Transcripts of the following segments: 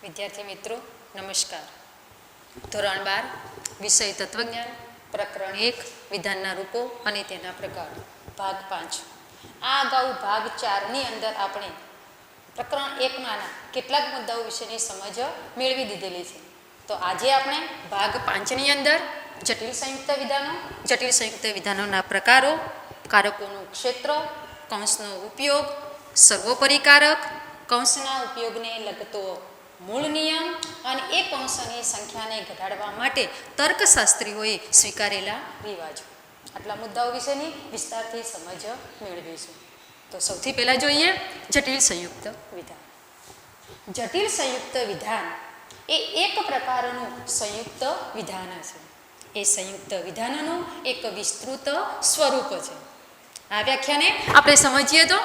વિદ્યાર્થી મિત્રો નમસ્કાર. ધોરણ 12 વિષય તત્વજ્ઞાન પ્રકરણ 1 વિધાનના રૂપો અને તેના પ્રકાર ભાગ 5. આ અગાઉ ભાગ 4 ની અંદર આપણે પ્રકરણ 1 માના કેટલાક મુદ્દાઓ વિશેની સમજ મેળવી દીધેલી છે. તો આજે આપણે ભાગ 5 ની અંદર જટિલ સંયુક્ત વિધાનોના પ્રકારો, કારકોનું ક્ષેત્ર, કૌંસનો ઉપયોગ, સર્વોપરી કારક, કૌંસના ઉપયોગને લગતો મૂળ નિયમ અને એ કૌંસોની સંખ્યાને ઘટાડવા માટે તર્કશાસ્ત્રીઓએ સ્વીકારેલા રિવાજો, આટલા મુદ્દાઓ વિશેની વિસ્તારથી સમજ મેળવીશું. તો સૌથી પહેલાં જોઈએ જટિલ સંયુક્ત વિધાન. જટિલ સંયુક્ત વિધાન એ એક પ્રકારનું સંયુક્ત વિધાન છે. એ સંયુક્ત વિધાનનું એક વિસ્તૃત સ્વરૂપ છે. આ વ્યાખ્યાને આપણે સમજીએ તો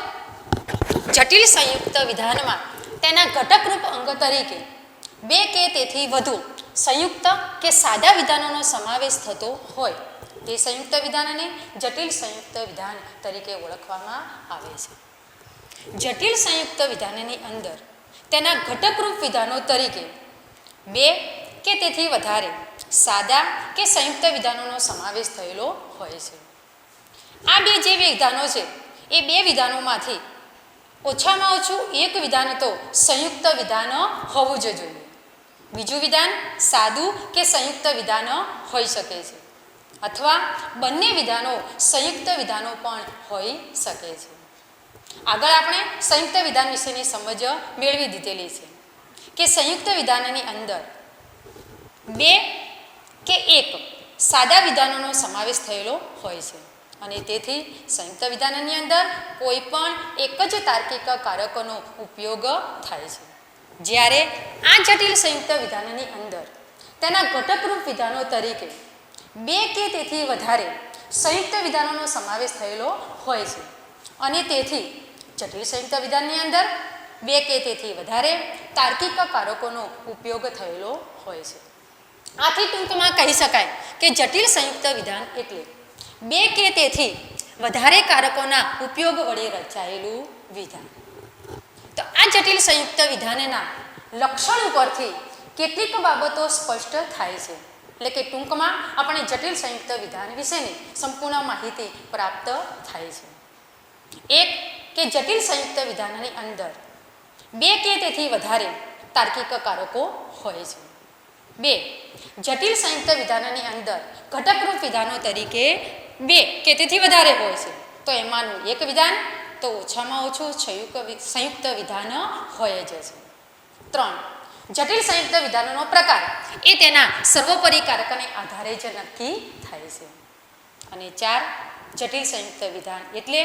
જટિલ સંયુક્ત વિધાનમાં તેના ઘટકરૂપ અંગ તરીકે બે કે તેથી વધુ સંયુક્ત કે સાદા વિધાનોનો સમાવેશ થતો હોય તે સંયુક્ત વિધાનને જટિલ સંયુક્ત વિધાન તરીકે ઓળખવામાં આવે છે. જટિલ સંયુક્ત વિધાનની અંદર તેના ઘટકરૂપ વિધાનો તરીકે બે કે તેથી વધારે સાદા કે સંયુક્ત વિધાનોનો સમાવેશ થયેલો હોય છે. આ બે જે વિધાનો છે એ બે વિધાનોમાંથી ઓછામાં ઓછું એક વિધાન તો સંયુક્ત વિધાન હોવું જ જોઈએ. બીજું વિધાન સાદું કે સંયુક્ત વિધાન હોઈ શકે છે, અથવા બંને વિધાનો સંયુક્ત વિધાનો પણ હોઈ શકે છે. આગળ આપણે સંયુક્ત વિધાન વિશેની સમજ મેળવી દીધેલી છે કે સંયુક્ત વિધાનની અંદર બે કે એક સાદા વિધાનોનો સમાવેશ થયેલો હોય છે અને તેથી સંયુક્ત વિધાનની અંદર કોઈ પણ એક જ તાર્કિક કારકોનો ઉપયોગ થાય છે. જ્યારે આ જટિલ સંયુક્ત વિધાનની અંદર તેના ઘટકરૂપ વિધાનો તરીકે બે કે તેથી વધારે સંયુક્ત વિધાનોનો સમાવેશ થયેલો હોય છે અને તેથી જટિલ સંયુક્ત વિધાનની અંદર બે કે તેથી વધારે તાર્કિક કારકોનો ઉપયોગ થયેલો હોય છે. આથી ટૂંકમાં કહી શકાય કે જટિલ સંયુક્ત વિધાન એટલે બે કે તેથી વધારે કારકોના ઉપયોગ વડે રચાયેલું વિધાન. તો આ જટિલ સંયુક્ત વિધાનના લક્ષણ ઉપરથી કેટલીક બાબતો સ્પષ્ટ થાય છે. એટલે કે ટૂંકમાં આપણે જટિલ સંયુક્ત વિધાન વિશેની સંપૂર્ણ માહિતી પ્રાપ્ત થાય છે. એક કે જટિલ સંયુક્ત વિધાનની અંદર બે કે તેથી વધારે તાર્કિક કારકો હોય છે. બે, જટિલ સંયુક્ત વિધાનની અંદર ઘટકરૂપ વિધાનો તરીકે બે કે તેથી વધારે હોય છે તો એમાંનું એક વિધાન તો ઓછામાં ઓછું સંયુક્ત વિધાન હોય જ છે. ત્રણ, જટિલ સંયુક્ત વિધાનોનો પ્રકાર એ તેના સર્વોપરી કારકને આધારે જ નક્કી થાય છે. અને ચાર, જટિલ સંયુક્ત વિધાન એટલે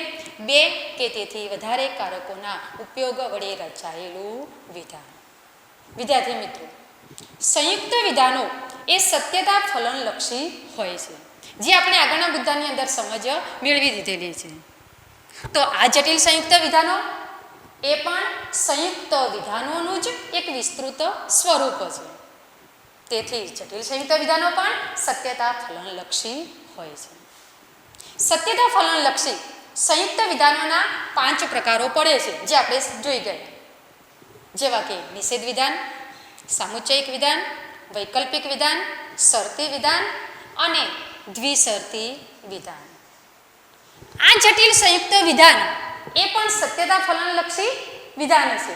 બે કે તેથી વધારે કારકોના ઉપયોગ વડે રચાયેલું વિધાન. વિદ્યાર્થી મિત્રો, સંયુક્ત વિધાનો એ સત્યતા ફલનલક્ષી હોય છે, જે આપણે આગળના મુદ્દાની અંદર સમજ મેળવી દીધેલી છે. તો આ જટિલ સંયુક્ત વિધાનો એ પણ સંયુક્ત વિધાનોનું જ એક વિસ્તૃત સ્વરૂપ છે. તેથી જટિલ સંયુક્ત વિધાનો પણ સત્યતા ફલનલક્ષી હોય છે. સત્યતા ફલનલક્ષી સંયુક્ત વિધાનોના 5 પ્રકારો પડે છે, જે આપણે જોઈ ગયા, જેવા કે નિષેધ વિધાન, સામુચ્ચયિક વિધાન, વૈકલ્પિક વિધાન, શરતી વિધાન અને દ્વિશરતી વિધાન. આ જટિલ સંયુક્ત વિધાન એ પણ સત્યતા ફલનલક્ષી વિધાન છે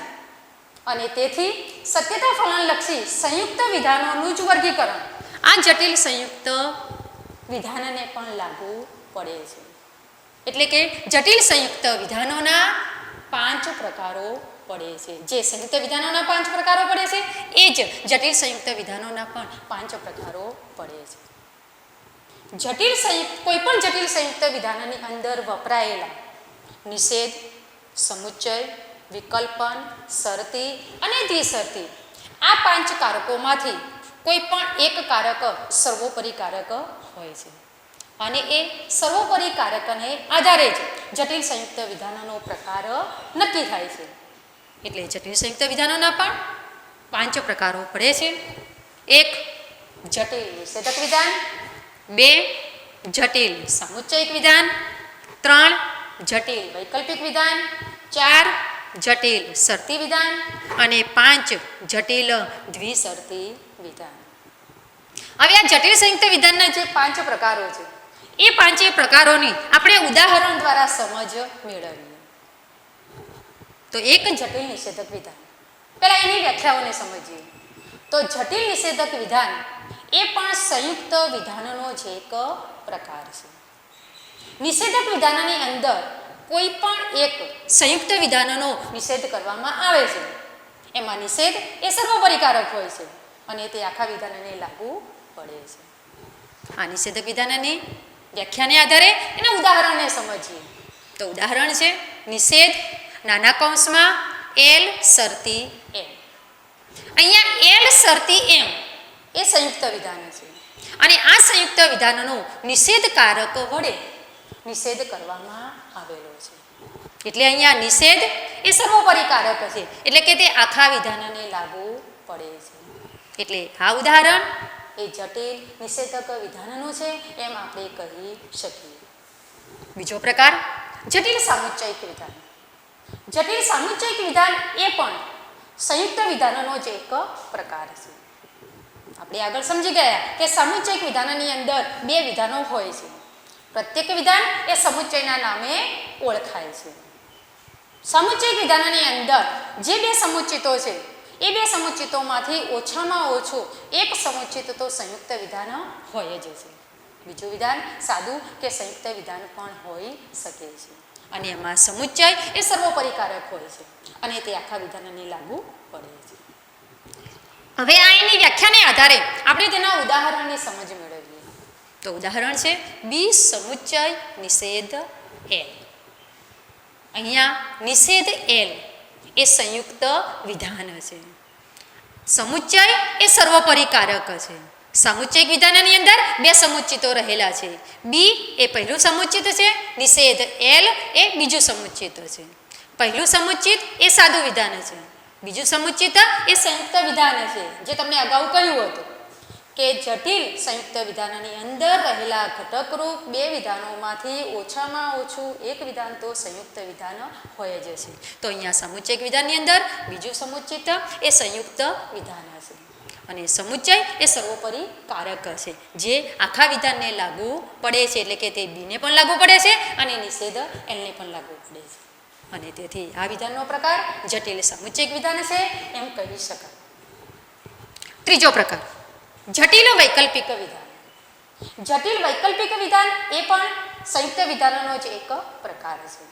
અને તેથી સત્યતા ફલનલક્ષી સંયુક્ત વિધાનોનું જ વર્ગીકરણ આ જટિલ સંયુક્ત વિધાનને પણ લાગુ પડે છે. એટલે કે જટિલ સંયુક્ત વિધાનોના 5 પ્રકારો પડે છે. જે સંયુક્ત વિધાનોના 5 પ્રકારો પડે છે એ જ જટિલ સંયુક્ત વિધાનોના પણ 5 પ્રકારો પડે છે. કોઈ પણ જટિલ સંયુક્ત વિધાનની અંદર વપરાયેલા નિષેધ, સમુચ્ચય, વિકલ્પન, શરતી અને દ્વિશરતી આ 5 કારકોમાંથી કોઈ પણ એક કારક સર્વોપરી કારક હોય છે અને એ સર્વોપરી કારકને આધારે જ જટિલ સંયુક્ત વિધાનોનો પ્રકાર નક્કી થાય છે. એટલે જટિલ સંયુક્ત વિધાનોના પણ 5 પ્રકારો પડે છે. 1, જટિલ નિષેધક વિધાન. 2, જટિલ સામુચ્ચયિક વિધાન. 3, જટિલ વૈકલ્પિક વિધાન. 4, જટિલ શરતી વિધાન અને 5 જટિલ દ્વિશરતી વિધાન. હવે આ જટિલ સંયુક્ત વિધાનના જે 5 પ્રકારો છે એ 5 પ્રકારોની આપણે ઉદાહરણ દ્વારા સમજ મેળવીએ. તો એક જટિલ નિષેધક વિધાન, પહેલા એની વ્યાખ્યાઓને સમજીએ. તો જટિલ નિષેધક વિધાન એ પણ સંયુક્ત વિધાનનો જ એક પ્રકાર છે. નિષેધક વિધાનની અંદર કોઈ પણ એક સંયુક્ત વિધાનનો નિષેધ કરવામાં આવે છે. એમાં નિષેધ એ સર્વોપરિકારક હોય છે અને તે આખા વિધાનને લાગુ પડે છે. આ નિષેધક વિધાનની વ્યાખ્યાને આધારે એના ઉદાહરણને સમજીએ. તો ઉદાહરણ છે નિષેધ નાના કૌંસમાં એલ શરતી એમ. અહીંયા એલ શરતી એમ એ સંયુક્ત વિધાન છે અને આ સંયુક્ત વિધાનનો નિષેધકારક વડે નિષેધ કરવામાં આવેલો છે. એટલે અહીંયા નિષેધ એ સર્વોપરિકારક છે, એટલે કે તે આખા વિધાનને લાગુ પડે છે. એટલે આ ઉદાહરણ એ જટિલ નિષેધક વિધાનનું છે એમ આપણે કહી શકીએ. બીજો પ્રકાર જટિલ સામુચ્ચયિક વિધાન. જટિલ સામુચ્ચયિક વિધાન એ પણ સંયુક્ત વિધાનનો જ એક પ્રકાર છે. આપણે આગળ સમજી ગયા કે સામુચ્ચયિક વિધાનની અંદર 2 વિધાનો હોય છે. પ્રત્યેક વિધાન એ સમુચ્ચયના નામે ઓળખાય છે. સામુચ્ચયિક વિધાનની અંદર જે 2 સમુચ્ચિતો છે એ 2 સમુચ્ચિતોમાંથી ઓછામાં ઓછું એક સમુચ્ચિત તો સંયુક્ત વિધાન હોય જ છે. બીજું વિધાન સાદું કે સંયુક્ત વિધાન પણ હોઈ શકે છે અને એમાં સમુચ્ચય એ સર્વોપરિકારક હોય છે અને તે આખા વિધાનને લાગુ પડે છે. હવે આ એની વ્યાખ્યાને આધારે આપણે તેના ઉદાહરણની સમજ મેળવીએ. તો ઉદાહરણ છે સમુચ્ચય નિષેધ એલ. અહીંયા નિષેધ એલ એ સંયુક્ત વિધાન છે. સમુચ્ચય એ સર્વોપરિકારક છે. સામુચ્ચયિક વિધાનની અંદર 2 સમુચ્ચિતો રહેલા છે. બી એ પહેલું સમુચ્ચિત છે, નિષેધ એલ એ બીજું સમુચ્ચિત છે. પહેલું સમુચ્ચિત એ સાદું વિધાન છે, બીજું સમુચ્ચિત એ સંયુક્ત વિધાન છે. જે તમને અગાઉ કહ્યું હતું કે જટિલ સંયુક્ત વિધાનની અંદર રહેલા ઘટકરૂપ 2 વિધાનોમાંથી ઓછામાં ઓછું એક વિધાન તો સંયુક્ત વિધાન હોય જ છે. તો અહીંયા સમુચ્ચયિક વિધાનની અંદર બીજું સમુચ્ચિત એ સંયુક્ત વિધાન છે અને સમુચ્ચય એ સર્વોપરિકારક છે જે આખા વિધાનને લાગુ પડે છે. એટલે કે તે બીને પણ લાગુ પડે છે અને નિષેધ એલને પણ લાગુ પડે છે અને તેથી આ વિધાનનો પ્રકાર જટિલ સામુચ્ચયિક વિધાન છે એમ કહી શકાય. ત્રીજો પ્રકાર જટિલ વૈકલ્પિક વિધાન. જટિલ વૈકલ્પિક વિધાન એ પણ સંયુક્ત વિધાનનો જ એક પ્રકાર છે.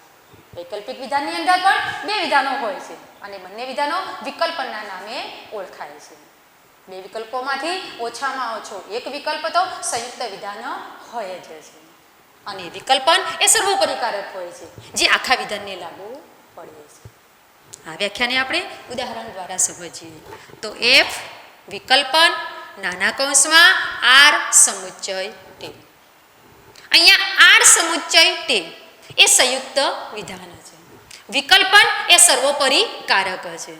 વૈકલ્પિક વિધાનની અંદર પણ 2 વિધાનો હોય છે અને બંને વિધાનો વિકલ્પના નામે ઓળખાય છે. 2 વિકલ્પોમાંથી ઓછામાં ઓછો એક વિકલ્પ તો સંયુક્ત વિધાન હોય જ છે અને વિકલ્પન એ સર્વોપરિકારક હોય છે જે આખા વિધાનને લાગુ પડે છે. આ વ્યાખ્યાને આપણે ઉદાહરણ દ્વારા સમજીએ. તો એફ વિકલ્પન નાના કૌંસમાં આર સમુચ્ચય ટી. અહીંયા આર સમુચ્ચય ટી એ સંયુક્ત વિધાન છે. વિકલ્પન એ સર્વોપરિકારક છે.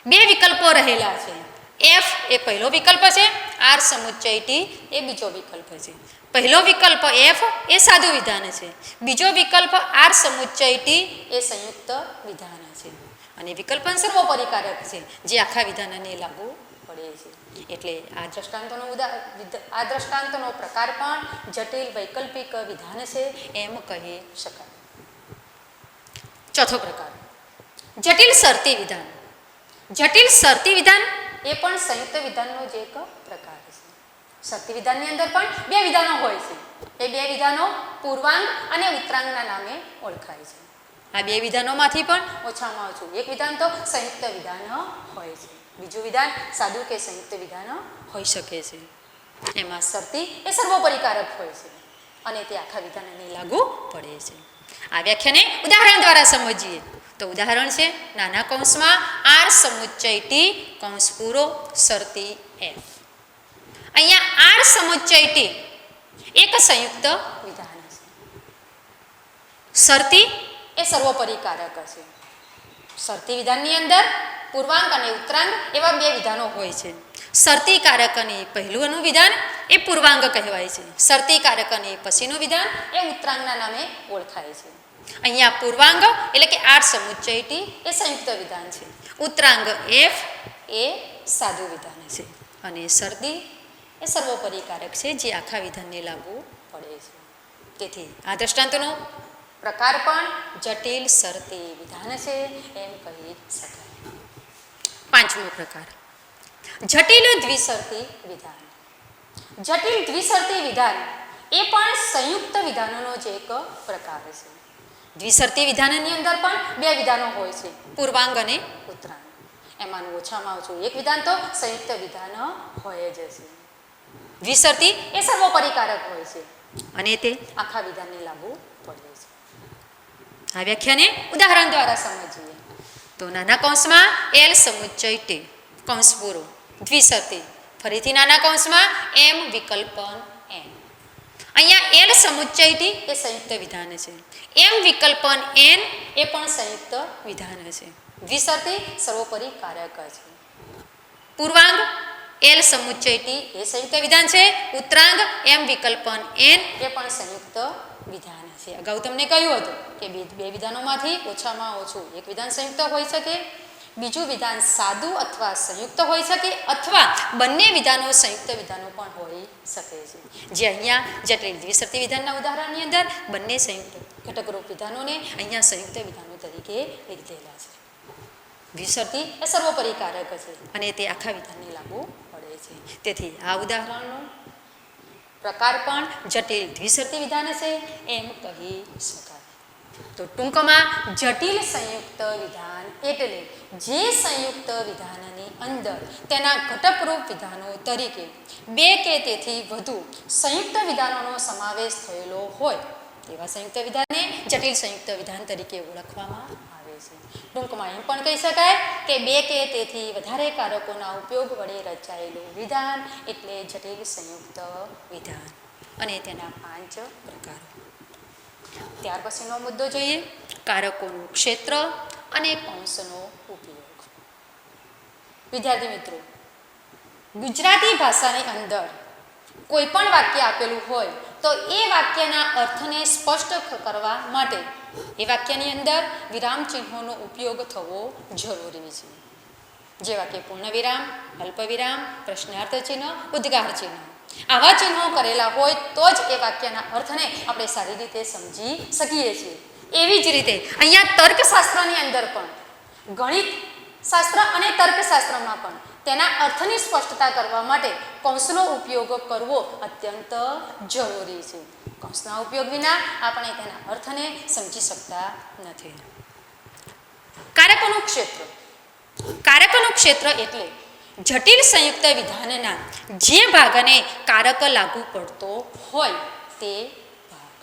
2 વિકલ્પો રહેલા છે. એફ એ પહેલો વિકલ્પ છે, આર સમુચ્ચય ટી એ બીજો વિકલ્પ છે. પહેલો વિકલ્પ એફ એ સાદું વિધાન છે, બીજો વિકલ્પ આર સમુચ્ચય ટી એ સંયુક્ત વિધાન છે અને વિકલ્પન સર્વોપરિકારક છે જે આખા વિધાનને લાગુ પડે છે. એટલે આ દ્રષ્ટાંતનો પ્રકાર પણ જટિલ વૈકલ્પિક વિધાન છે એમ કહી શકાય. ચોથો પ્રકાર જટિલ શરતી વિધાન. જટિલ શરતી વિધાન એ પણ સંયુક્ત વિધાનનો જ એક પ્રકાર છે. શરતી વિધાનની અંદર પણ 2 વિધાનો હોય છે. એ 2 વિધાનો પૂર્વાંગ અને ઉત્તરાંગના નામે ઓળખાય છે. આ 2 વિધાનોમાંથી પણ ઓછામાં ઓછું એક વિધાન તો સંયુક્ત વિધાન હોય છે. બીજું વિધાન સાદું કે સંયુક્ત વિધાન હોઈ શકે છે. એમાં શરતી એ સર્વોપરિકારક હોય છે અને તે આખા વિધાનને લાગુ પડે છે. આ વ્યાખ્યાને ઉદાહરણ દ્વારા સમજીએ. તો ઉદાહરણ છે નાના કૌંસમાં આર સમુચ્ચય ટી કૌંસ પૂરો શરતી એફ. અહીંયા આર સમુચ્ચય ટી એક સંયુક્ત વિધાન છે. શરતી એ સર્વોપરિકારક છે. શરતી વિધાનની અંદર પૂર્વાંગ અને ઉત્તરાંગ એવા 2 વિધાનો હોય છે. શરતી કારકની પહેલુંનું વિધાન એ પૂર્વાંગ કહેવાય છે. શરતી કારકની પછીનું વિધાન એ ઉત્તરાંગના નામે ઓળખાય છે. અહીંયા પૂર્વાંગ એટલે કે આઠ સમુચ્ચય ટી એ સંયુક્ત વિધાન છે. ઉત્તરાંગ એફ એ સાદું વિધાન છે. અને શરતી એ સર્વોપરી કારક છે જે આખા વિધાનને લાગુ પડે છે. તેથી આ દ્રષ્ટાંતનો પ્રકાર પણ જટિલ શરતી વિધાન છે એમ કહી શકાય. પાંચમો પ્રકાર જટિલ દ્વિશરતી વિધાન. જટિલ દ્વિશરતી વિધાન એ પણ સંયુક્ત વિધાનોનો જ એક પ્રકાર છે. દ્વિશરતી વિધાનની અંદર પણ બે વિધાનો હોય છે, પૂર્વાંગ અને ઉત્તરાંગ. એમાંનું ઓછામાં ઓછું એક વિધાન તો સંયુક્ત વિધાન હોય જ છે. દ્વિશરતી એ સર્વોપરી કારક હોય છે અને તે આખા વિધાનને લાગુ પડે છે. આ વ્યાખ્યાને ઉદાહરણ દ્વારા સમજીએ તો નાના કૌંસમાં એલ સમુચ્ચય ટી કૌંસ પૂરો દ્વિશરતી, ફરીથી નાના કૌંસમાં એમ વિકલ્પન એન. અહીંયા એલ સમુચ્ચય ટી એ સંયુક્ત વિધાન છે, એમ વિકલ્પન એન એ પણ સંયુક્ત વિધાન છે. દ્વિશરતી સર્વોપરી કારક છે. પૂર્વાંગ એલ સમુચ્ચય ટી એ સંયુક્ત વિધાન છે, ઉત્તરાંગ એમ વિકલ્પન એન એ પણ સંયુક્ત વિધાન છે. અગાઉ તમને કહ્યું હતું કે બે વિધાનોમાંથી ઓછામાં ઓછું એક વિધાન સંયુક્ત હોઈ શકે, બીજું વિધાન સાદું અથવા સંયુક્ત હોઈ શકે, અથવા બંને વિધાનો સંયુક્ત વિધાનો પણ હોઈ શકે છે. જે અહીંયા જટિલ દ્વિશરતી વિધાનના ઉદાહરણની અંદર બંને સંયુક્ત ઘટકરૂપ વિધાનોને અહીંયા સંયુક્ત વિધાનો તરીકે લીધેલા છે. દ્વિશરતી એ સર્વોપરી કારક છે અને તે આખા વિધાનને લાગુ પડે છે. તેથી આ ઉદાહરણનો પ્રકાર પણ જટિલ દ્વિશરતી વિધાન છે એમ કહી શકાય. તો ટૂંકમાં જટિલ સંયુક્ત વિધાન એટલે જે સંયુક્ત વિધાનની અંદર તેના ઘટકરૂપ વિધાનો તરીકે બે કે તેથી વધુ સંયુક્ત વિધાનોનો સમાવેશ થયેલો હોય તેવા સંયુક્ત વિધાનને જટિલ સંયુક્ત વિધાન તરીકે ઓળખવામાં આવે છે. ટૂંકમાં એમ પણ કહી શકાય કે બે કે તેથી વધારે કારકોના ઉપયોગ વડે રચાયેલું વિધાન એટલે જટિલ સંયુક્ત વિધાન અને તેના 5 પ્રકારો. ત્યાર પછીનો મુદ્દો જોઈએ, કારકોનું ક્ષેત્ર અને કૌંસનો ઉપયોગ. વિદ્યાર્થી મિત્રો, ગુજરાતી ભાષાની અંદર કોઈ પણ વાક્ય આપેલું હોય તો એ વાક્યના અર્થને સ્પષ્ટ કરવા માટે એ વાક્યની અંદર વિરામ ચિહ્નોનો ઉપયોગ થવો જરૂરી છે. જેવા કે પૂર્ણ વિરામ, અલ્પ વિરામ, પ્રશ્નાર્થ ચિહ્ન, ઉદ્ગાર ચિહ્ન. આવા ચિહ્નો કરેલા હોય તો જ એ વાક્યના અર્થને આપણે સારી રીતે સમજી શકીએ છીએ. એવી જ રીતે અહીંયા તર્કશાસ્ત્રની અંદર પણ, ગણિત શાસ્ત્ર અને તર્કશાસ્ત્રમાં પણ તેના અર્થની સ્પષ્ટતા કરવા માટે કૌંસનો ઉપયોગ કરવો અત્યંત જરૂરી છે. કૌંસના ઉપયોગ વિના આપણે તેના અર્થને સમજી શકતા નથી. કારકોનું ક્ષેત્ર. કારકોનું ક્ષેત્ર એટલે જટિલ સંયુક્ત વિધાનના જે ભાગને કારક લાગુ પડતો હોય તે ભાગ.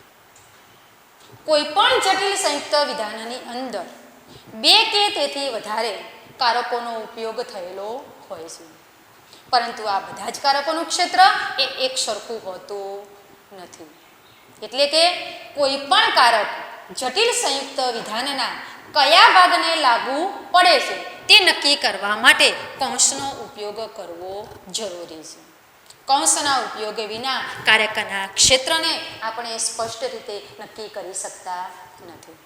કોઈ પણ જટિલ સંયુક્ત વિધાનની અંદર બે કે તેથી વધારે કારકોનો ઉપયોગ થયેલો હોય છે, પરંતુ આ બધા જ કારકોનું ક્ષેત્ર એ એક સરખું હોતું નથી. એટલે કે કોઈ પણ કારક જટિલ સંયુક્ત વિધાનના કયા ભાગને લાગુ પડે છે તે નક્કી કરવા માટે કૌંસનો ઉપયોગ કરવો જરૂરી છે. કૌંસના ઉપયોગ વિના કારકના ક્ષેત્રને આપણે સ્પષ્ટ રીતે નક્કી કરી શકતા નથી.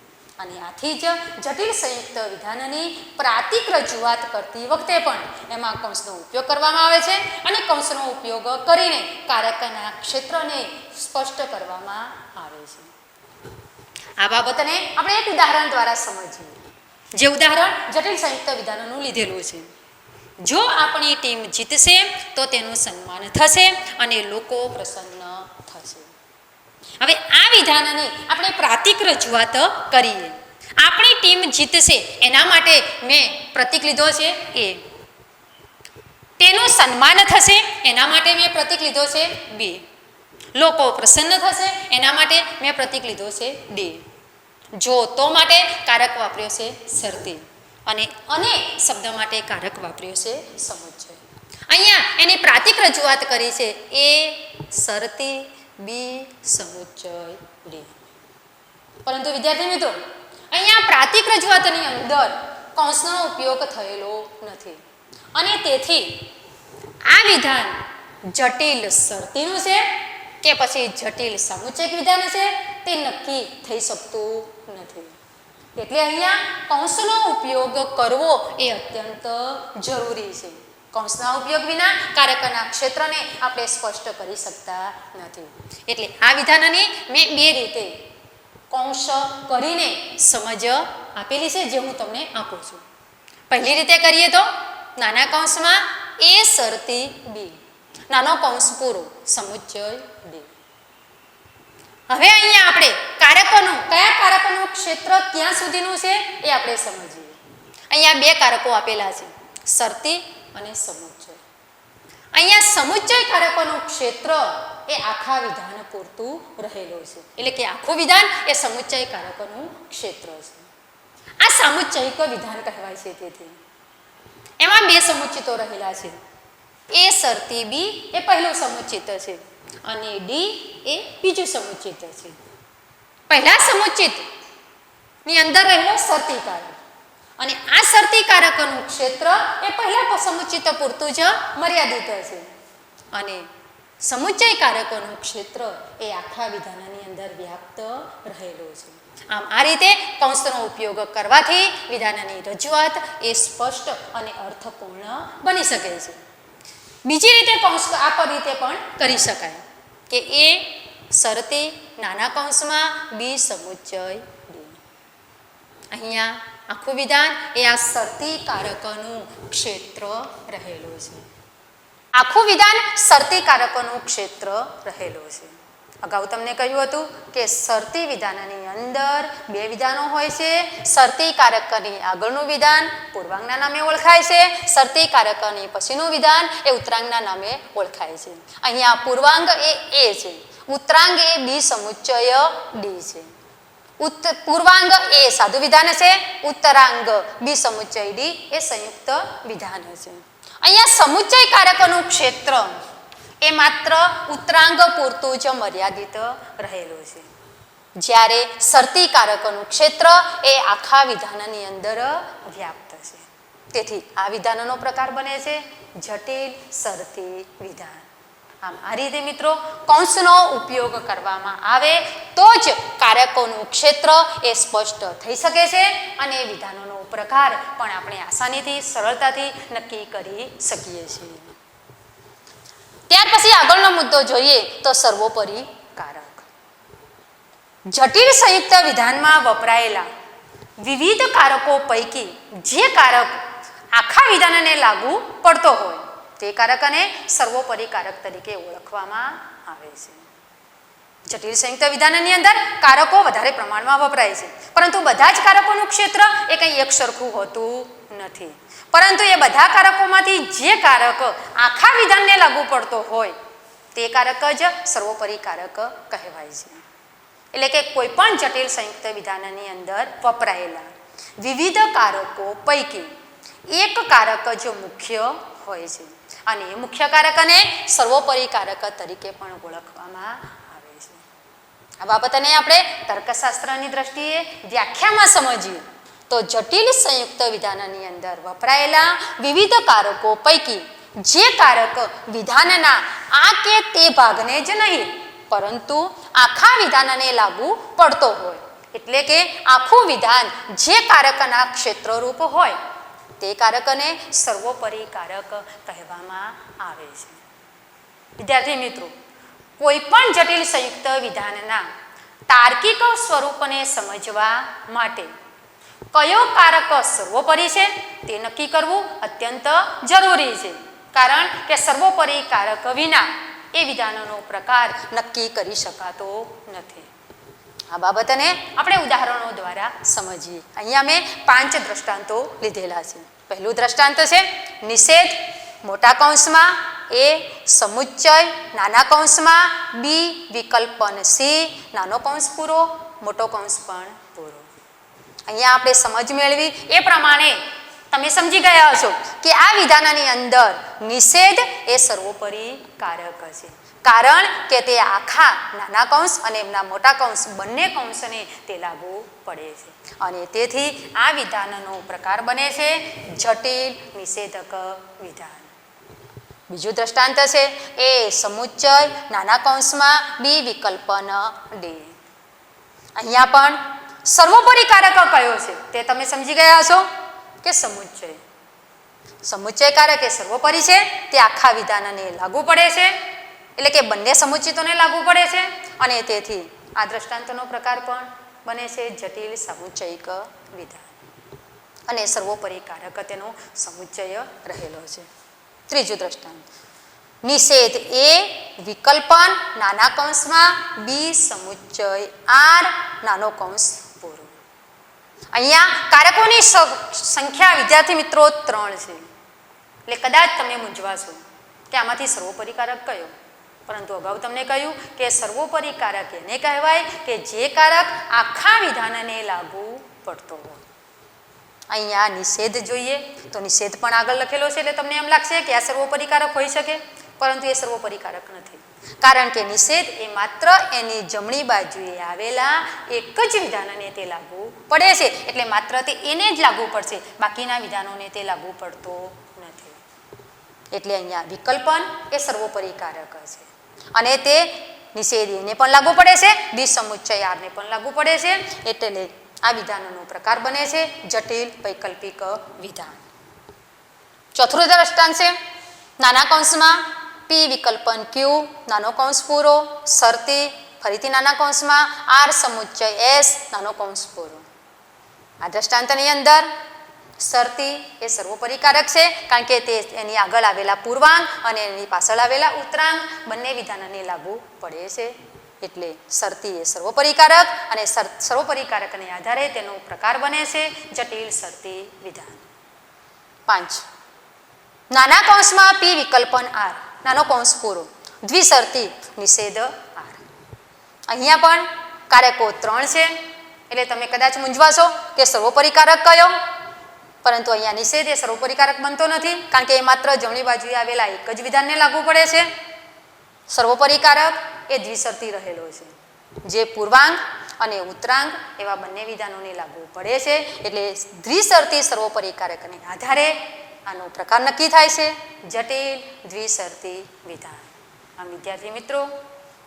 અને આથી જ જટિલ સંયુક્ત વિધાનની પ્રાતિક રજૂઆત કરતી વખતે પણ એમાં કૌંસનો ઉપયોગ કરવામાં આવે છે અને કૌંસનો ઉપયોગ કરીને કારકના ક્ષેત્રને સ્પષ્ટ કરવામાં આવે છે. આ બાબતને આપણે એક ઉદાહરણ દ્વારા સમજીએ. જે ઉદાહરણ જટિલ સંયુક્ત વિધાનોનું લીધેલું છે. જો આપણી ટીમ જીતશે તો તેનું સન્માન થશે અને લોકો પ્રસન્ન થશે. હવે આ વિધાનને આપણે પ્રાતિક રજૂઆત કરીએ. આપણી ટીમ જીતશે એના માટે મેં પ્રતીક લીધો છે એ. તેનું સન્માન થશે એના માટે મેં પ્રતીક લીધો છે બી. લોકો પ્રસન્ન થશે એના માટે મેં પ્રતીક લીધો છે ડી. જો તો માટે કારક વાપર્યો છે શરતી અને શબ્દ માટે કારક વાપર્યો છે સમુચ્ચય. અહીંયા એની પ્રાતિક રજૂઆત કરી છે એ શરતી, બી સમુચ્ચય, ડી. પરંતુ વિદ્યાર્થી મિત્રો, અહીંયા પ્રાતિક રજૂઆતની અંદર કૌંસનો ઉપયોગ થયેલો નથી અને તેથી આ વિધાન જટિલ શરતીનું છે કે પછી જટિલ સમુચ્ચયક વિધાન છે તે નક્કી થઈ શકતું નથી. એટલે અહીંયા કૌંસનો ઉપયોગ કરવો એ અત્યંત જરૂરી છે. કૌંસના ઉપયોગ વિના કારકના ક્ષેત્રને આપણે સ્પષ્ટ કરી શકતા નથી. એટલે આ વિધાનની મેં બે રીતે કૌંસ કરીને સમજ આપેલી છે, જે હું તમને આપું છું. પહેલી રીતે કરીએ તો નાના કૌંસમાં એ શરતી બી, નાનો કૌંસ પૂરો, સમુચ્ચય ડી. હવે અહીંયા આપણે કારકોનું, કયા કારકોનું ક્ષેત્ર ક્યાં સુધીનું છે એ આપણે સમજીએ. અહીંયા બે કારકો આપેલા છે, શરતી અને સમુચ્ચય. અહીંયા સમુચ્ચય કારકોનું ક્ષેત્ર એ આખા વિધાન પૂરતું રહેલું છે. એટલે કે આખું વિધાન એ સમુચ્ચય કારકોનું ક્ષેત્ર છે. આ સામુચ્ચયિક વિધાન કહેવાય છે. તેથી એમાં બે સમુચ્ચિતો રહેલા છે. એ શરતી બી એ પહેલું સમુચ્ચિત છે અને ડી એ બીજું સમુચ્ચિત છે. પહેલા સમુચ્ચિત ની અંદર રહેલો શરતી કારક અને આ શરતી કારકનું ક્ષેત્ર એ પહેલા સમુચ્ચિત પૂરતું જ મર્યાદિત છે અને સમુચ્ચય કારકોનું ક્ષેત્ર એ આખા વિધાનની અંદર વ્યાપ્ત રહેલું છે. આમ આ રીતે કૌંસનો ઉપયોગ કરવાથી વિધાનની રજૂઆત એ સ્પષ્ટ અને અર્થપૂર્ણ બની શકે છે. બીજી રીતે કૌંસ આ રીતે પણ કરી શકાય કે એ શરતી નાના કૌંસમાં બી સમુચ્ચય ડી. અહીંયા આખું વિધાન એ આ શરતી કારકોનું ક્ષેત્ર રહેલું છે. આખું વિધાન શરતી કારકોનું ક્ષેત્ર રહેલું છે. અગાઉ તમને કહ્યું હતું કે શરતી વિધાનની અંદર બે વિધાનો હોય છે. શરતી કારકની આગળનું વિધાન પૂર્વાંગના નામે ઓળખાય છે, શરતી કારકની પછીનું વિધાન એ ઉત્તરાંગના નામે ઓળખાય છે. અહીંયા પૂર્વાંગ એ છે, ઉત્તરાંગ એ બી સમુચ્ચય ડી છે. પૂર્વાંગ એ સાદુ વિધાન છે, ઉત્તરાંગ બી સમુચ્ચય ડી એ સંયુક્ત વિધાન છે. અહીંયા સમુચ્ચય કારકોનું ક્ષેત્ર એ માત્ર ઉત્તરાંગ પૂરતું જ મર્યાદિત રહેલું છે, જ્યારે શરતી કારકોનું ક્ષેત્ર એ આખા વિધાનની અંદર વ્યાપ્ત છે. તેથી આ વિધાનનો પ્રકાર બને છે જટિલ શરતી વિધાન. આમ આ રીતે મિત્રો કૌંસનો ઉપયોગ કરવામાં આવે તો જ કારકોનું ક્ષેત્ર એ સ્પષ્ટ થઈ શકે છે અને વિધાનોનો પ્રકાર પણ આપણે આસાનીથી સરળતાથી નક્કી કરી શકીએ છીએ. ત્યાર પછી આગળનો મુદ્દો જોઈએ તો સર્વોપરી કારક. જટિલ સંયુક્ત વિધાનમાં વપરાયેલા વિવિધ કારકો પૈકી જે કારક આખા વિધાનને લાગુ પડતો હોય તે કારકને સર્વોપરી કારક તરીકે ઓળખવામાં આવે છે. જટિલ સંયુક્ત વિધાનની અંદર કારકો વધારે પ્રમાણમાં વપરાય છે, પરંતુ બધા જ કારકોનું ક્ષેત્ર એ કંઈ એક સરખું હોતું નથી. પરંતુ એ બધા કારકોમાંથી જે કારક આખા વિધાનને લાગુ પડતો હોય તે કારક જ સર્વોપરી કારક કહેવાય છે. એટલે કે કોઈ પણ જટિલ સંયુક્ત વિધાનની અંદર વપરાયેલા વિવિધ કારકો પૈકી એક કારક જ મુખ્ય હોય છે અને એ મુખ્ય કારકને સર્વોપરી કારક તરીકે પણ ઓળખવામાં આવે છે. આ બાબતને આપણે તર્કશાસ્ત્રની દ્રષ્ટિએ વ્યાખ્યામાં સમજીએ તો જટિલ સંયુક્ત વિધાનની અંદર વપરાયેલા વિવિધ કારકો પૈકી જે કારક વિધાનના આ કે તે ભાગને જ નહીં પરંતુ આખા વિધાનને લાગુ પડતો હોય, એટલે કે આખું વિધાન જે કારકના ક્ષેત્રરૂપ હોય તે કારકને સર્વોપરી કારક કહેવામાં આવે છે. વિદ્યાર્થી મિત્રો, કોઈ પણ જટિલ સંયુક્ત વિધાનના તાર્કિક સ્વરૂપને સમજવા માટે કયો કારક સર્વોપરી છે તે નક્કી કરવું અત્યંત જરૂરી છે, કારણ કે સર્વોપરી કારક વિના એ વિધાનોનો પ્રકાર નક્કી કરી શકાતો નથી. આ બાબતને આપણે ઉદાહરણો દ્વારા સમજીએ. અહીંયા મેં 5 દ્રષ્ટાંતો લીધેલા છે. પહેલું દ્રષ્ટાંત છે નિષેધ, મોટા કૌંસમાં એ સમુચ્ચય, નાના કૌંસમાં બી વિકલ્પન સી, નાનો કૌંસ પૂરો, મોટો કૌંસ પણ પૂરો. અહીંયા આપણે સમજ મેળવી એ પ્રમાણે તમે સમજી ગયા હશો કે આ વિધાનની અંદર નિષેધ એ સર્વોપરી કારક છે, કારણ કે તે આખા નાના કૌંસ અને એમના મોટા કૌંસ બંને કૌંસને તે લાગુ પડે છે અને તેથી આ વિધાનનો પ્રકાર બને છે જટિલ નિષેધક વિધાન. બીજું દ્રષ્ટાંત છે એ સમુચ્ચય, નાના કૌંસમાં બી વિકલ્પન ડી. અહીંયા પણ સર્વોપરી કારક કયો છે તે તમે સમજી ગયા હશો કે સમુચ્ચય. સમુચ્ચય કારક એ સર્વોપરી છે, તે આખા વિધાનને લાગુ પડે છે, એટલે કે બંને સમુચ્ચિતોને લાગુ પડે છે અને તેથી આ દ્રષ્ટાંતનો પ્રકાર પણ બને છે જટિલ સમુચ્ચયિક વિધાન અને સર્વોપરી કારક તેનો સમુચ્ચય રહેલો છે. ત્રીજું દ્રષ્ટાંત નિષેધ એ વિકલ્પન નાના કૌંસમાં બી સમુચ્ચય આર નાનો કૌંસ પૂરો. અહીંયા કારકોની સંખ્યા વિદ્યાર્થી મિત્રો 3 છે, એટલે કદાચ તમે મૂંઝવાશો કે આમાંથી સર્વોપરી કારક કયો, પરંતુ અગાઉ તમને કહ્યું કે સર્વોપરી કારક એને કહેવાય કે જે કારક આખા વિધાનને લાગુ પડતો હોય. અહીંયા નિષેધ જોઈએ તો નિષેધ પણ આગળ લખેલો છે, એટલે તમને એમ લાગશે કે આ સર્વોપરી કારક હોઈ શકે, પરંતુ એ સર્વોપરી કારક નથી, કારણ કે નિષેધ એ માત્ર એની જમણી બાજુએ આવેલા એક જ વિધાનને તે લાગુ પડે છે, એટલે માત્ર તે એને જ લાગુ પડશે, બાકીના વિધાનોને તે લાગુ પડતો નથી. એટલે અહીંયા વિકલ્પન એ સર્વોપરી કારક છે અને તે નિષેધ એને પણ લાગુ પડે છે, બી સમુચ્ચય આરને પણ લાગુ પડે છે, એટલે આ વિધાનનો પ્રકાર બને છે જટિલ વૈકલ્પિક વિધાન. ચોથું દ્રષ્ટાંત છે નાના કૌંસમાં પી વિકલ્પન ક્યુ નાનો કૌંસ પૂરો શરતી ફરીથી નાના કૌંસમાં આર સમુચ્ચય એસ નાનો કૌંસ પૂરો. આ દ્રષ્ટાંતની અંદર શરતી એ સર્વોપરી કારક છે, કારણ કે તે એની આગળ આવેલા પૂર્વાંગ અને એની પાછળ આવેલા ઉત્તરાંગ બંને વિધાનને લાગુ પડે છે, એટલે શરતી એ સર્વોપરી કારક અને સર્વોપરી કારકને આધારે તેનો પ્રકાર બને છે જટિલ શરતી વિધાન. 5 નાના કૌંસમાં પી વિકલ્પન આર નાનો કૌંસ પૂરો દ્વિશરતી નિષેધ આર. અહીંયા પણ કારકો 3 છે, એટલે તમે કદાચ મૂંઝવાશો કે સર્વોપરી કારક કયો, પરંતુ અહીંયા નિષેધ એ સર્વોપરી કારક બનતો નથી, કારણ કે એ માત્ર જમણી બાજુએ આવેલા એક જ વિધાનને લાગુ પડે છે. સર્વોપરી કારક એ દ્વિશરતી રહેલો છે, જે પૂર્વાંગ અને ઉત્તરાંગ એવા બંને વિધાનોને લાગુ પડે છે, એટલે દ્વિશરતી સર્વોપરી કારકને આધારે આનો પ્રકાર નક્કી થાય છે જટિલ દ્વિશરતી વિધાન. આમ વિદ્યાર્થી મિત્રો,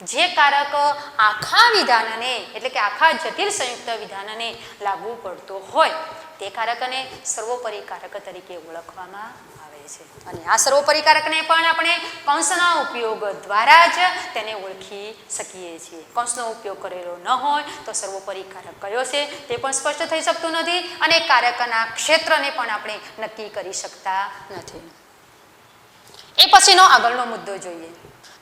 જે કારક આખા વિધાનને એટલે કે આખા જટિલ સંયુક્ત વિધાનને લાગુ પડતો હોય તે કારકને સર્વોપરી કારક તરીકે ઓળખવામાં આવે છે, અને આ સર્વોપરી કારકને પણ આપણે કૌંસના ઉપયોગ દ્વારા જ તેને ઓળખી શકીએ છીએ. કૌંસનો ઉપયોગ કરેલો ન હોય તો સર્વોપરી કારક કયો છે તે પણ સ્પષ્ટ થઈ શકતું નથી, અને કારકના ક્ષેત્રને પણ આપણે નક્કી કરી શકતા નથી. એ પછીનો આગળનો મુદ્દો જોઈએ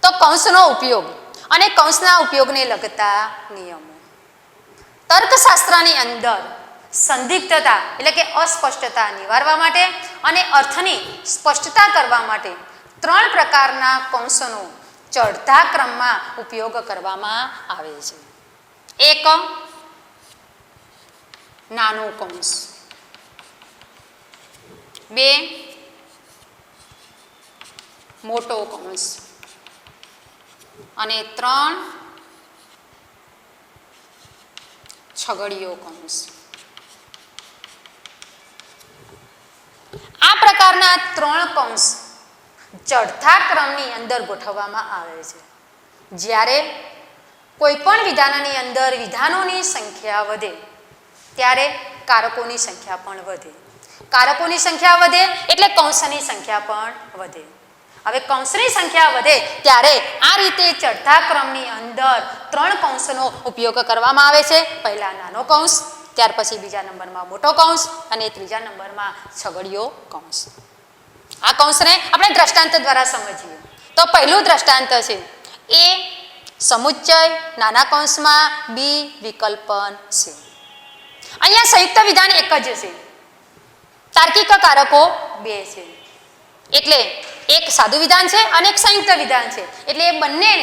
તો કૌંસનો ઉપયોગ અને કૌંસના ઉપયોગને લગતા નિયમો. તર્કશાસ્ત્રની અંદર સંદિગ્ધતા એટલે કે અસ્પષ્ટતા નિવારવા માટે અને અર્થની સ્પષ્ટતા કરવા માટે 3 પ્રકારના કૌંસનો ચડતા ક્રમમાં ઉપયોગ કરવામાં આવે છે. 1 નાનો કૌંસ, 2 મોટો કૌંસ અને 3 છગડીયો કૌંસ. આ પ્રકારના 3 કૌંસ ચડતા ક્રમની અંદર ગોઠવવામાં આવે છે. જ્યારે કોઈ પણ વિધાનની અંદર વિધાનોની સંખ્યા વધે ત્યારે કારકોની સંખ્યા પણ વધે. કારકોની સંખ્યા વધે એટલે કૌંસની સંખ્યા પણ વધે. હવે કૌંસની સંખ્યા વધે ત્યારે આ રીતે ચડતા ક્રમની અંદર 3 કૌંસનો ઉપયોગ કરવામાં આવે છે. પહેલા નાનો કૌંસ, ત્યાર પછી બીજા નંબરમાં મોટો કૌંસ અને ત્રીજા નંબરમાં છગડીયો કૌંસ. આ કૌંસને આપણે દ્રષ્ટાંત દ્વારા સમજીએ તો પહેલું દ્રષ્ટાંત છે એ સમુચ્ચય નાના કૌંસમાં બી વિકલ્પન છે. અહીંયા સંયુક્ત વિધાન એક જ છે, તાર્કિક કારકો 2 છે, એટલે એક સાદું વિધાન છે અને એક સંયુક્ત વિધાન છે, એટલે એ બંને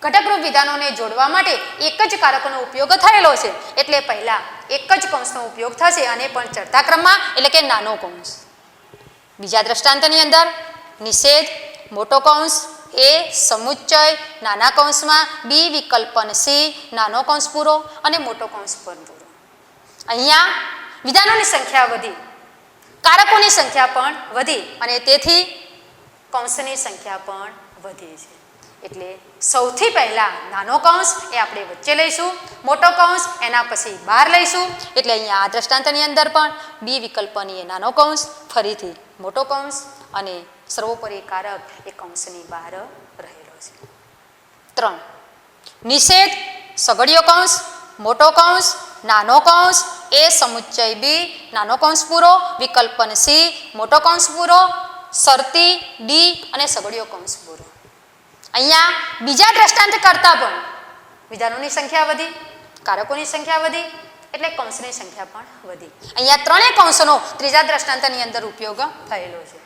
ઘટકરૂપ વિધાનોને જોડવા માટે એક જ કારકનો ઉપયોગ થયેલો છે, એટલે પહેલા એક જ કૌંસનો ઉપયોગ થશે અને પણ ચડતા ક્રમમાં એટલે કે નાનો કૌંસ. બીજા દ્રષ્ટાંતની અંદર નિષેધ મોટો કૌંસ એ સમુચ્ચય નાના કૌંસમાં બી વિકલ્પન સી નાનો કૌંસ પૂરો અને મોટો કૌંસ પણ પૂરો. અહીંયા વિધાનોની સંખ્યા વધી, કારકોની સંખ્યા પણ વધી અને તેથી કૌંસની સંખ્યા પણ વધી છે. એટલે સૌથી પહેલા નાનો કૌંસ એ આપણે વચ્ચે લઈશું, મોટો કૌંસ એના પછી બહાર લઈશું. એટલે અહીંયા આ દ્રષ્ટાંતની અંદર પણ બી વિકલ્પની એ નાનો કૌંસ, ફરીથી મોટો કૌંસ અને સર્વોપરી કારક એ કૌંસની બહાર રહેલો છે. 3 નિષેધ સગડીયો કૌંસ, મોટો કૌંસ, નાનો કૌંસ એ સમુચ્ચય બી, નાનો કૌંસ પૂરો, વિકલ્પન સી, મોટો કૌંસ પૂરો, શરતી ડી અને સગડીયો કૌંસ પૂરો. અહીંયા બીજા દ્રષ્ટાંત કરતાં પણ વિધાનોની સંખ્યા વધી, કારકોની સંખ્યા વધી એટલે કૌંસની સંખ્યા પણ વધી. અહીંયા ત્રણેય કૌંસનો ત્રીજા દ્રષ્ટાંતની અંદર ઉપયોગ થયેલો છે.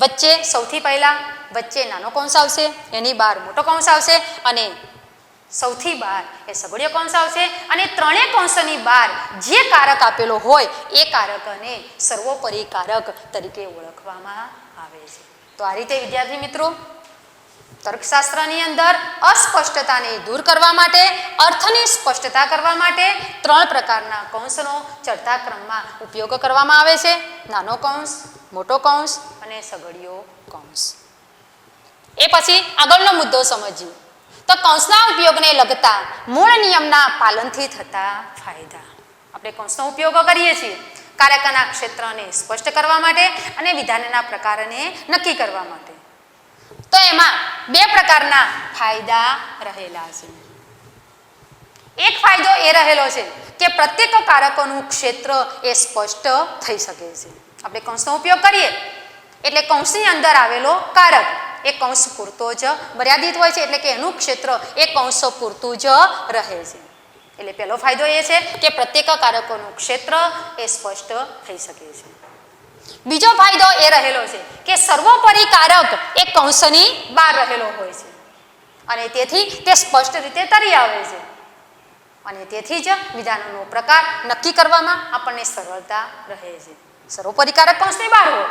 વચ્ચે સૌથી પહેલા વચ્ચે નાનો કૌંસ આવશે, એની બહાર મોટો કૌંસ આવશે અને સૌથી બહાર એ સગડીયો કૌંસ આવશે અને ત્રણેય કૌંસની બહાર જે કારક આપેલો હોય એ કારકને સર્વોપરી કારક તરીકે ઓળખવામાં આવે છે. તો આ રીતે વિદ્યાર્થી મિત્રો તર્કશાસ્ત્રની અંદર અસ્પષ્ટતાને દૂર કરવા માટે, અર્થની સ્પષ્ટતા કરવા માટે 3 પ્રકારના કૌંસનો ચડતા ક્રમમાં ઉપયોગ કરવામાં આવે છે. નાનો કૌંસ, મોટો કૌંસ અને સગડીયો કૌંસ. એ પછી આગળનો મુદ્દો સમજીએ તો કૌંસના ઉપયોગને લગતા મૂળ નિયમના પાલનથી થતા ફાયદા. આપણે કૌંસનો ઉપયોગ કરીએ છીએ કારકના ક્ષેત્રને સ્પષ્ટ કરવા માટે અને વિધાનના પ્રકારને નક્કી કરવા માટે. તો એમાં 2 પ્રકારના ફાયદા રહેલા છે. એક ફાયદો એ રહેલો છે કે પ્રત્યેક કારકોનું ક્ષેત્ર એ સ્પષ્ટ થઈ શકે છે. આપણે કૌંસનો ઉપયોગ કરીએ એટલે કૌંસની અંદર આવેલો કારક એ કૌંસ પૂરતો જ મર્યાદિત હોય છે, એટલે કે એનું ક્ષેત્ર એ કૌંસ પૂરતું જ રહે છે. એટલે પહેલો ફાયદો એ છે કે પ્રત્યેક કારકોનું ક્ષેત્ર એ સ્પષ્ટ થઈ શકે છે. બીજો ફાયદો એ રહેલો છે કે સર્વોપરી કારક એ કૌંસની બહાર રહેલો હોય છે અને તેથી તે સ્પષ્ટ રીતે તરી આવે છે અને તેથી જ વિધાનોનો પ્રકાર નક્કી કરવામાં આપણને સરળતા રહે છે. સર્વોપરી કારક કૌંસની બહાર હોય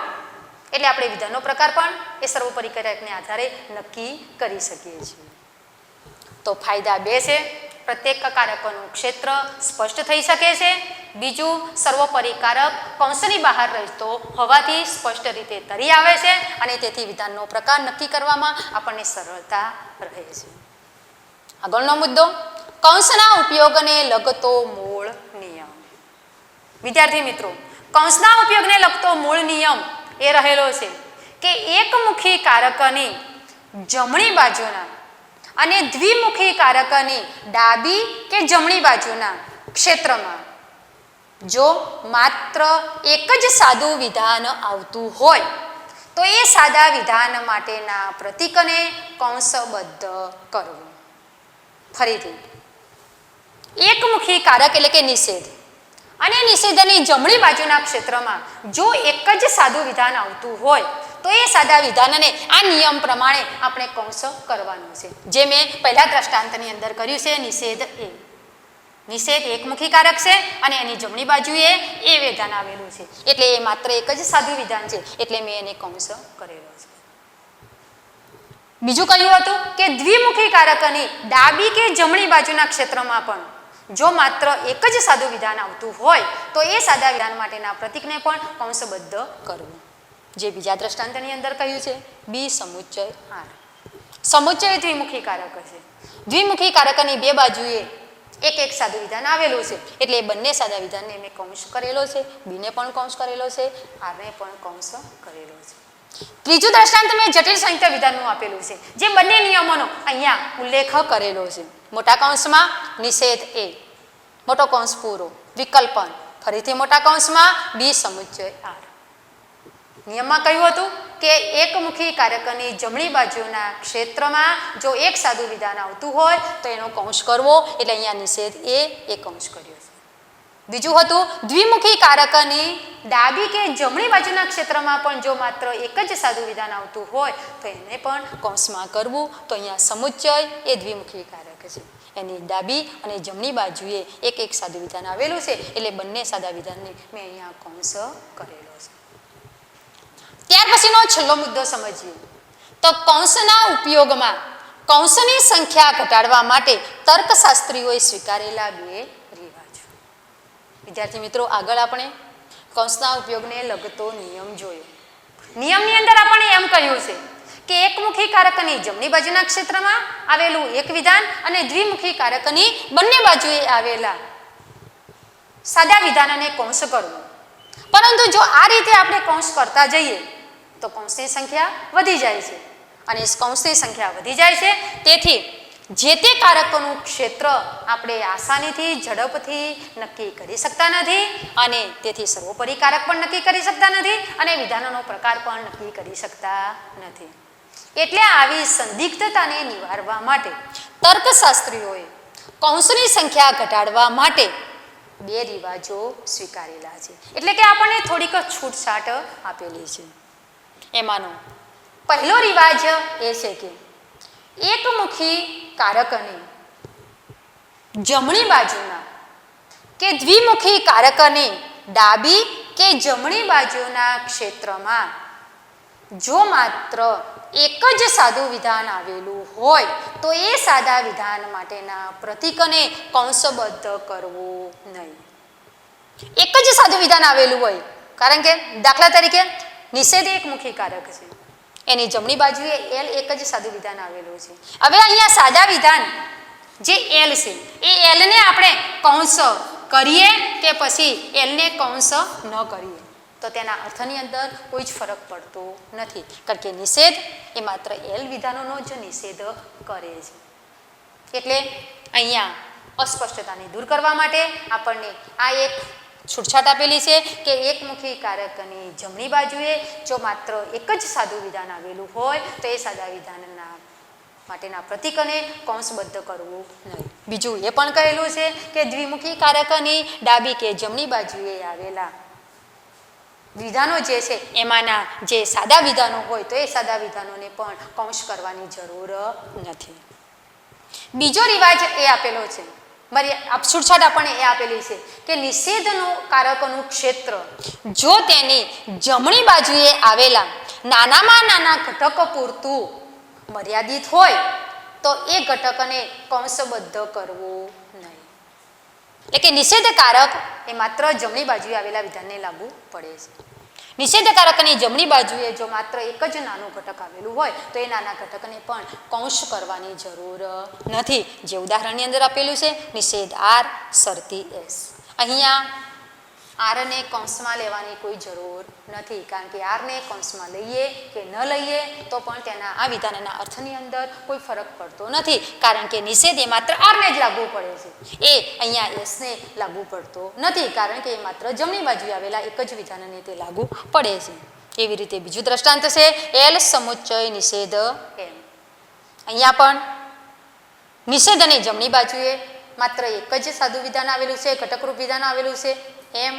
એટલે આપણે વિધાનનો પ્રકાર પણ એ સર્વોપરી કારકને આધારે નક્કી કરી શકીએ છીએ. તો ફાયદા 2 છે. પ્રત્યેક કારકોનું ક્ષેત્ર સ્પષ્ટ થઈ શકે છે. બીજું, સર્વોપરી કારક કૌંસની બહાર રહેતો હોવાથી સ્પષ્ટ રીતે તરી આવે છે અને તેથી વિધાનનો પ્રકાર નક્કી કરવામાં આપણને સરળતા રહે છે. આગળનો મુદ્દો કૌંસના ઉપયોગને લગતો મૂળ નિયમ. વિદ્યાર્થી મિત્રો, કૌંસના ઉપયોગને લગતો મૂળ નિયમ એ રહેલો છે કે એકમુખી કારકની જમણી બાજુના અને દ્વિમુખી કારકની ડાબી કે જમણી બાજુના ક્ષેત્રમાં જો માત્ર એક જ સાદું વિધાન આવતું હોય તો એ સાદા વિધાન માટેના પ્રતીકને કૌંસબદ્ધ કરવું. ફરીથી, એકમુખી કારક એટલે કે નિષેધ અને નિષેધની જમણી બાજુના ક્ષેત્રમાં જો એક જ સાદું વિધાન આવતું હોય તો એ સાદા વિધાનને આ નિયમ પ્રમાણે આપણે કૌંસ કરવાનું છે. જે મેં પહેલા દ્રષ્ટાંતની અંદર કર્યું છે. નિષેધ એ નિષેધ એકમુખી કારક છે અને એની જમણી બાજુએ એ વિધાન આવેલું છે એટલે એ માત્ર એક જ સાદું વિધાન છે એટલે મેં એને કૌંસ કરેલો છે. બીજું કહ્યું હતું કે દ્વિમુખી કારકની ડાબી કે જમણી બાજુના ક્ષેત્રમાં પણ જો માત્ર એક જ સાદું વિધાન આવતું હોય તો એ સાદા વિધાન માટેના પ્રતીકને પણ કૌંસબદ્ધ કરવું. જે બીજા દ્રષ્ટાંતની અંદર કહ્યું છે બી સમુચ્ચય આર. સમુચ્ચય દ્વિમુખી કારક છે. દ્વિમુખી કારકની 2 બાજુએ એક સાદું વિધાન આવેલું છે એટલે એ બંને સાદા વિધાનને મેં કૌંસ કરેલો છે. બીને પણ કૌંસ કરેલો છે, આરને પણ કૌંસ કરેલો છે. ત્રીજું દ્રષ્ટાંત મેં જટિલ સંયુક્ત વિધાનનું આપેલું છે જે બંને નિયમોનો અહીંયા ઉલ્લેખ કરેલો છે. મોટા કૌંસમાં નિષેધ એ, મોટો કૌંસ પૂરો, વિકલ્પન, ફરીથી મોટા કૌંસમાં બી સમુચ્ચય આર. નિયમમાં કહ્યું હતું કે એકમુખી કારકની જમણી બાજુના ક્ષેત્રમાં જો એક સાદું વિધાન આવતું હોય તો એનો કૌંસ કરવો એટલે અહીંયા નિષેધ એ કૌંસ કર્યો છે. બીજું હતું દ્વિમુખી કારકની ડાબી કે જમણી બાજુના ક્ષેત્રમાં પણ જો માત્ર એક જ સાદું વિધાન આવતું હોય તો એને પણ કૌંસમાં કરવું. તો અહીંયા સમુચ્ચય એ દ્વિમુખી કારક છે. એની ડાબી અને જમણી બાજુએ એક સાદું વિધાન આવેલું છે એટલે બંને સાદા વિધાનને મેં અહીંયા કૌંસ કરેલો છે. ત્યાર પછીનો છેલ્લો મુદ્દો સમજીએ તો કૌંસના ઉપયોગમાં કૌંસની સંખ્યા ઘટાડવા માટે તર્કશાસ્ત્રીઓએ સ્વીકારેલા 2 રિવાજો. વિદ્યાર્થી મિત્રો, આગળ આપણે કૌંસના ઉપયોગને લગતો નિયમ જોયો. નિયમની અંદર આપણે એમ કહ્યું છે કે એકમુખી કારકની જમણી બાજુના ક્ષેત્રમાં આવેલું એક વિધાન અને દ્વિમુખી કારકની બંને બાજુએ આવેલા સાદા વિધાનને કૌંસ કરવું. પરંતુ જો આ રીતે આપણે કૌંસ કરતા જઈએ તો કૌંસની સંખ્યા વધી જાય છે અને કૌંસની સંખ્યા વધી જાય છે તેથી જે તે કારકોનું ક્ષેત્ર આપણે આસાનીથી ઝડપથી નક્કી કરી શકતા નથી અને તેથી સર્વોપરી કારક પણ નક્કી કરી શકતા નથી અને વિધાનોનો પ્રકાર પણ નક્કી કરી શકતા નથી. એટલે આવી સંદિગ્ધતાને નિવારવા માટે તર્કશાસ્ત્રીઓએ કૌંસની સંખ્યા ઘટાડવા માટે બે રિવાજો સ્વીકારેલા છે. એટલે કે આપણને થોડીક છૂટછાટ આપેલી છે. એમાંનો પહેલો રિવાજ એ છે કે એકમુખી કારકની જમણી બાજુના કે દ્વિમુખી કારકની ડાબી કે જમણી બાજુના ક્ષેત્રમાં જો માત્ર એક જ સાદું વિધાન આવેલું હોય તો એ સાદા વિધાન માટેના પ્રતીકને કૌંસબદ્ધ કરવું નહીં. એક જ સાદું વિધાન આવેલું હોય, કારણ કે દાખલા તરીકે નિષેધ એકમુખી કારક છે, એની જમણી બાજુએ એલ એક જ સાદું વિધાન આવેલું છે. હવે અહીંયા સાદા વિધાન જે એલ છે એ એલને આપણે કૌંસ કરીએ કે પછી એલને કૌંસ ન કરીએ તો તેના અર્થની અંદર કોઈ જ ફરક પડતો નથી, કારણ કે નિષેધ એ માત્ર એલ વિધાનોનો જ નિષેધ કરે છે. એટલે અહીંયા અસ્પષ્ટતાને દૂર કરવા માટે આપણને આ એક છૂટછાટ આપેલી છે કે એકમુખી કારકની જમણી બાજુએ જો માત્ર એક જ સાદું વિધાન આવેલું હોય તો એ સાદા વિધાનના માટેના પ્રતીકને કૌંસબદ્ધ કરવું નહીં. બીજું એ પણ કહેલું છે કે દ્વિમુખી કારકની ડાબી કે જમણી બાજુએ આવેલા વિધાનો જે છે એમાંના જે સાદા વિધાનો હોય તો એ સાદા વિધાનોને પણ કૌંસ કરવાની જરૂર નથી. બીજો રિવાજ એ આપેલો છે, છૂટછાટ આપણને એ આપેલી છે કે નિષેધનું કારકોનું ક્ષેત્ર જો તેની જમણી બાજુએ આવેલા નાનામાં નાના ઘટક પૂરતું મર્યાદિત હોય તો એ ઘટકને કૌંસબદ્ધ કરવું નહીં. એટલે કે નિષેધકારક એ માત્ર જમણી બાજુએ આવેલા વિધાનને લાગુ પડે છે. નિષેધકારકની જમણી બાજુએ જો માત્ર એક જ નાનું ઘટક આવેલું હોય તો એ નાના ઘટકને પણ કૌંસ કરવાની જરૂર નથી. જે ઉદાહરણની અંદર આપેલું છે નિષેધ આર શરતી એસ. અહીંયા આરને કૌંસમાં લેવાની કોઈ જરૂર નથી, કારણ કે આરને કૌંસમાં લઈએ કે ન લઈએ તો પણ તેના આ વિધાનના અર્થની અંદર કોઈ ફરક પડતો નથી, કારણ કે નિષેધ એ માત્ર આરને જ લાગુ પડે છે, એ અહીંયા એસને લાગુ પડતો નથી, કારણ કે એ માત્ર જમણી બાજુએ આવેલા એક જ વિધાનને તે લાગુ પડે છે. એવી રીતે બીજું દ્રષ્ટાંત છે એલ સમુચ્ચય નિષેધ એમ. અહીંયા પણ નિષેધની જમણી બાજુએ માત્ર એક જ સાદું વિધાન આવેલું છે, ઘટકરૂપ વિધાન આવેલું છે એમ,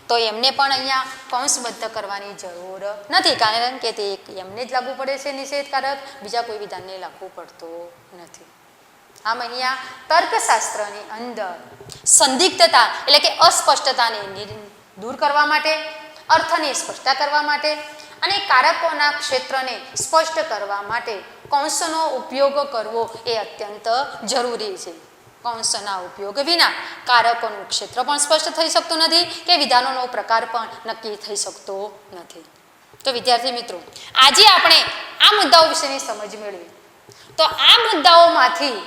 તો એમને પણ અહીંયા કૌંસબદ્ધ કરવાની જરૂર નથી, કારણ કે તે એમને જ લાગુ પડે છે નિષેધકારક, બીજા કોઈ વિધાનને લાગુ પડતો નથી. આમ અહીંયા તર્કશાસ્ત્રની અંદર સંદિગ્ધતા એટલે કે અસ્પષ્ટતાને દૂર કરવા માટે, અર્થને સ્પષ્ટતા કરવા માટે અને કારકોના ક્ષેત્રને સ્પષ્ટ કરવા માટે કૌંસનો ઉપયોગ કરવો એ અત્યંત જરૂરી છે. કૌંસના ઉપયોગ વિના કારકોનું ક્ષેત્ર પણ સ્પષ્ટ થઈ શકતું નથી કે વિધાનોનો પ્રકાર પણ નક્કી થઈ શકતો નથી. તો વિદ્યાર્થી મિત્રો, આજે આપણે આ મુદ્દાઓ વિશેની સમજ મેળવી. તો આ મુદ્દાઓમાંથી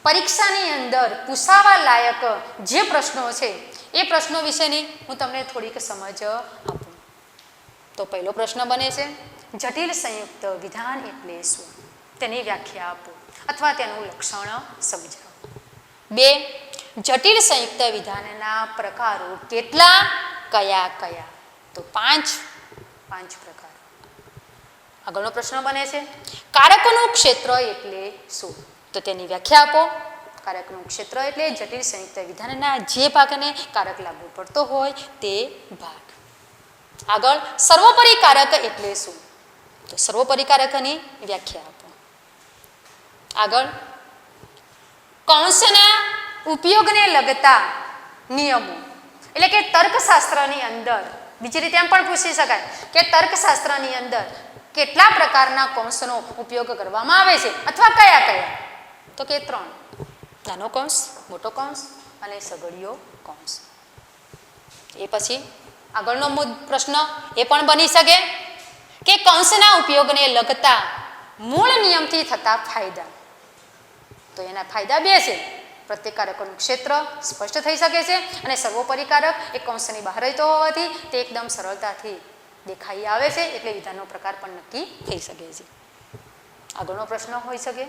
પરીક્ષાની અંદર પૂછાવા લાયક જે પ્રશ્નો છે એ પ્રશ્નો વિશેની હું તમને થોડીક સમજ આપું. તો પહેલો પ્રશ્ન બને છે જટિલ સંયુક્ત વિધાન એટલે શું? તેની વ્યાખ્યા આપો અથવા તેનું લક્ષણ સમજાવો. 2. જટિલ સંયુક્ત વિધાનના પ્રકારો કેટલા, કયા કયા? તો 5 પ્રકારો. આગળનો પ્રશ્ન બને છે કારકોનું ક્ષેત્ર એટલે શું? તો તેની વ્યાખ્યા આપો. કારકનું ક્ષેત્ર એટલે જટિલ સંયુક્ત વિધાનના જે ભાગને કારક લાગુ પડતો હોય તે ભાગ. આગળ સર્વોપરી કારક એટલે શું? તો સર્વોપરી કારકની વ્યાખ્યા આપો. આગળ કૌંસના ઉપયોગને લગતા નિયમો, એટલે કે તર્કશાસ્ત્રની અંદર બીજી રીતે એમ પણ પૂછી શકાય કે તર્કશાસ્ત્રની અંદર કેટલા પ્રકારના કૌંસનો ઉપયોગ કરવામાં આવે છે અથવા કયા કયા? તો કે 3: નાનો કૌંસ, મોટો કૌંસ અને સગડીયો કૌંસ. એ પછી આગળનો પ્રશ્ન એ પણ બની શકે કે કૌંસના ઉપયોગને લગતા મૂળ નિયમથી થતા ફાયદા. તો એના ફાયદા બે છે. પ્રત્યેક કારકોનું ક્ષેત્ર સ્પષ્ટ થઈ શકે છે અને સર્વોપરી કારક એ કૌંસની બહાર રહેતો હોવાથી તે એકદમ સરળતાથી દેખાઈ આવે છે, એટલે વિધાનનો પ્રકાર પણ નક્કી થઈ શકે છે. આગળનો પ્રશ્ન હોઈ શકે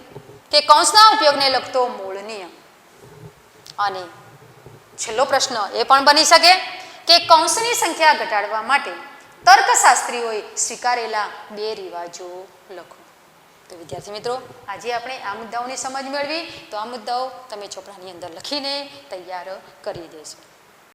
કે કૌંસના ઉપયોગને લગતો મૂળ નિયમ. અને છેલ્લો પ્રશ્ન એ પણ બની શકે કે કૌંસની સંખ્યા ઘટાડવા માટે તર્કશાસ્ત્રીઓએ સ્વીકારેલા 2 રિવાજો લખો. તો વિદ્યાર્થી મિત્રો, આજે આપણે આ મુદ્દાઓની સમજ મેળવી. તો આ મુદ્દાઓ તમે ચોપડાની અંદર લખીને તૈયાર કરી દેશો.